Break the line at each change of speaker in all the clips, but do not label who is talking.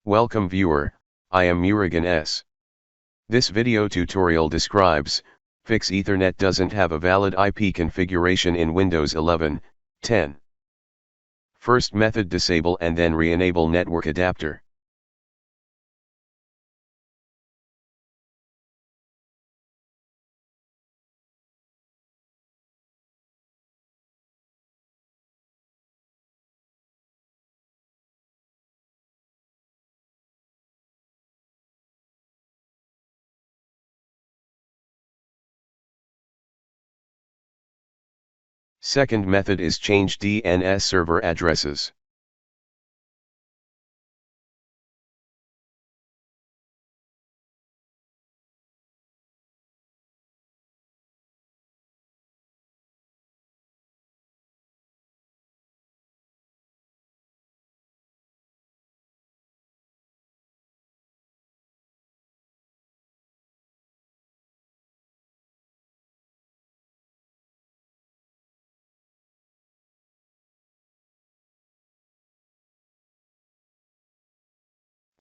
Welcome viewer, I am Murugan S. This video tutorial describes, fix Ethernet doesn't have a valid IP configuration in Windows 11, 10. First method, disable and then re-enable network adapter. Second method is change DNS server addresses.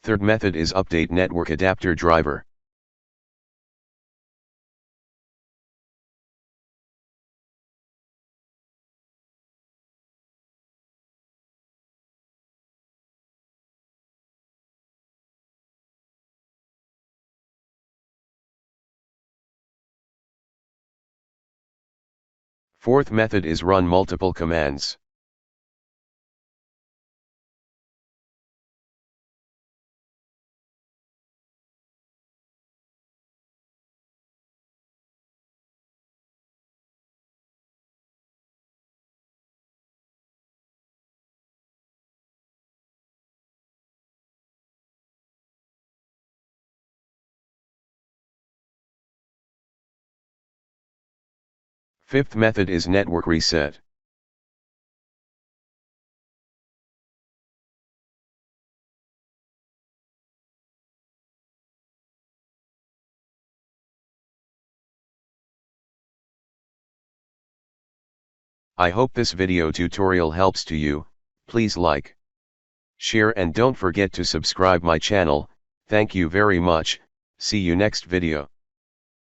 Third method is update network adapter driver. Fourth method is run multiple commands. Fifth method is network reset. I hope this video tutorial helps to you. Please like, share and don't forget to subscribe my channel. Thank you very much. See you next video.